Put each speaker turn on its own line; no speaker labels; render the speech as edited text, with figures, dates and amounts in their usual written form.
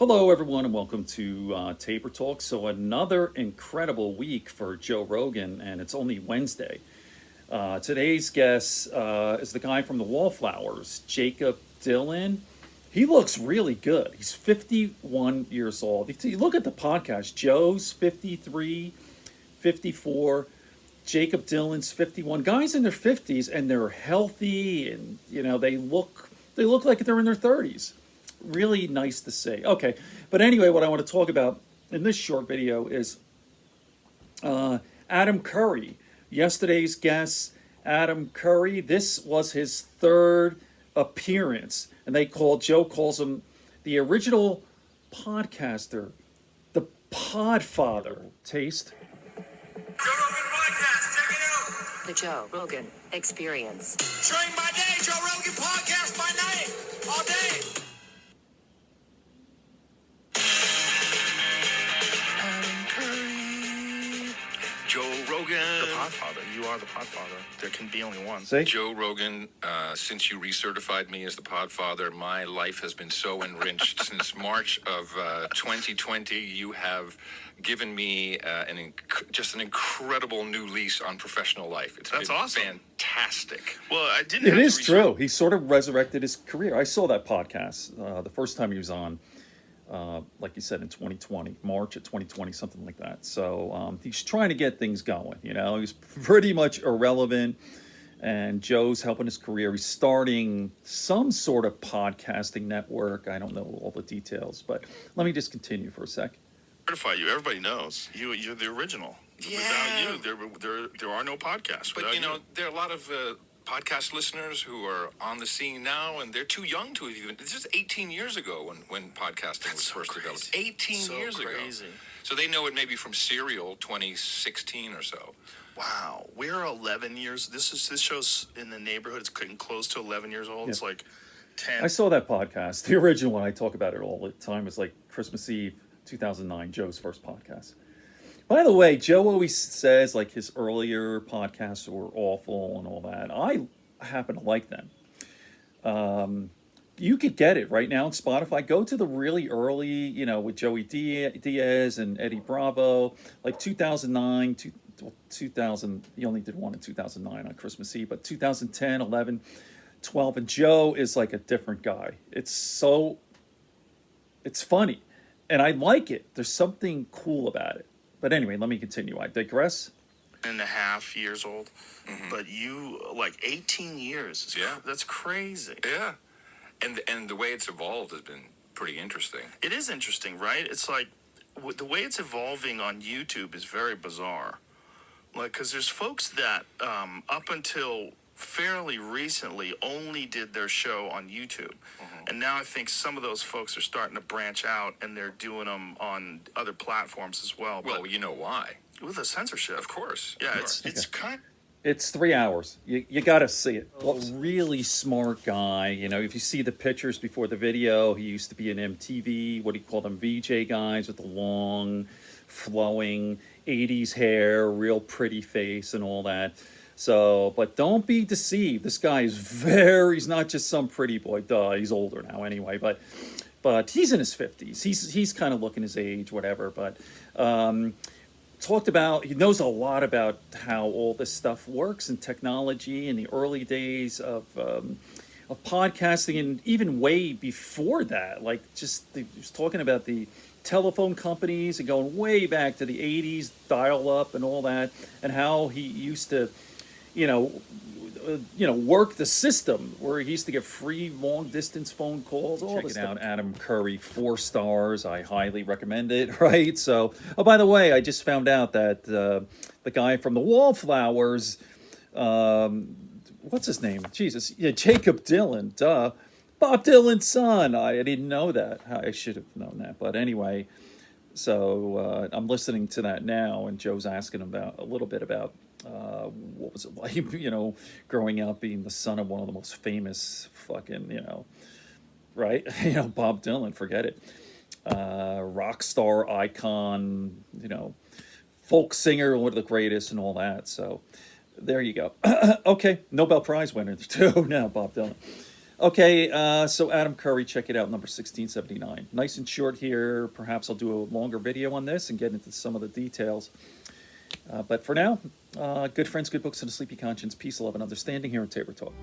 Hello, everyone, and welcome to Tabor Talk. So, another incredible week for Joe Rogan, and it's only Wednesday. Today's guest is the guy from the Wallflowers, Jacob Dylan. He looks really good. He's 51 years old. You look at the podcast, Joe's 53, 54, Jacob Dylan's 51. Guys in their 50s, and they're healthy, and they look like they're in their 30s. Really nice to see. Okay, but anyway, what I want to talk about in this short video is Adam Curry. Yesterday's guest, Adam Curry. This was his third appearance, and Joe calls him the original podcaster, the Podfather. Taste.
Joe Rogan Podcast, check it out.
The Joe Rogan Experience.
Train by day, Joe Rogan Podcast by night, all day.
Joe Rogan.
The Podfather. You are the Podfather. There can be only one.
See?
Joe Rogan, since you recertified me as the Podfather, my life has been so enriched. Since March of 2020, you have given me just an incredible new lease on professional life.
That's
been
awesome.
Fantastic.
Well, I didn't.
It
have
is
to
true. He sort of resurrected his career. I saw that podcast the first time he was on. Like you said, in 2020, March of 2020, something like that. So he's trying to get things going. He's pretty much irrelevant, and Joe's helping his career. He's starting some sort of podcasting network. I don't know all the details, but let me just continue for a sec.
certify you. Everybody knows you're the original.
Yeah.
Without you, there are no podcasts.
But, there are a lot of podcast listeners who are on the scene now, and they're too young to have even. This is 18 years ago when podcasting was first developed. 18 years ago. So they know it maybe from Serial 2016 or so.
Wow, we're 11 years. This show's in the neighborhood. It's getting close to 11 years old. Yeah. It's like 10.
I saw that podcast. The original one. I talk about it all the time. It's like Christmas Eve, 2009, Joe's first podcast. By the way, Joe always says like his earlier podcasts were awful and all that. I happen to like them. You could get it right now on Spotify. Go to the really early, with Joey Diaz and Eddie Bravo, like 2009, 2000. He only did one in 2009 on Christmas Eve, but 2010, 11, 12. And Joe is like a different guy. It's funny. And I like it. There's something cool about it. But anyway, let me continue. I digress.
10.5 years old. Mm-hmm. But you, like 18 years.
Yeah.
That's crazy.
Yeah. And the way it's evolved has been pretty interesting.
It is interesting, right? It's like the way it's evolving on YouTube is very bizarre. Like, because there's folks that up until fairly recently only did their show on YouTube. Mm-hmm. And now I think some of those folks are starting to branch out, and they're doing them on other platforms as well.
Well, you know why?
With the censorship.
Of course.
Yeah,
it's kind of...
It's 3 hours. You got to see it. A really smart guy. If you see the pictures before the video, he used to be an MTV, what do you call them, VJ guys with the long, flowing 80s hair, real pretty face and all that. So, but don't be deceived. This guy he's not just some pretty boy. Duh, he's older now anyway, but he's in his 50s. He's kind of looking his age, whatever, but he knows a lot about how all this stuff works and technology in the early days of podcasting, and even way before that. Like he was talking about the telephone companies and going way back to the 80s, dial up and all that, and how he used to work the system where he used to get free long distance phone calls. Check it out, Adam Curry, 4 stars. I highly recommend it. Right. So, by the way, I just found out that the guy from the Wallflowers, what's his name? Jesus, yeah, Jacob Dylan. Duh, Bob Dylan's son. I didn't know that. I should have known that. But anyway, so I'm listening to that now, and Joe's asking about a little bit about. What was it like, growing up being the son of one of the most famous fucking, right? Bob Dylan, forget it. Rock star icon, folk singer, one of the greatest and all that. So there you go. Okay, Nobel Prize winner too now, Bob Dylan. Okay, so Adam Curry, check it out, number 1679. Nice and short here. Perhaps I'll do a longer video on this and get into some of the details. But for now, good friends, good books, and a sleepy conscience. Peace, love, and understanding here in Tabor Talk.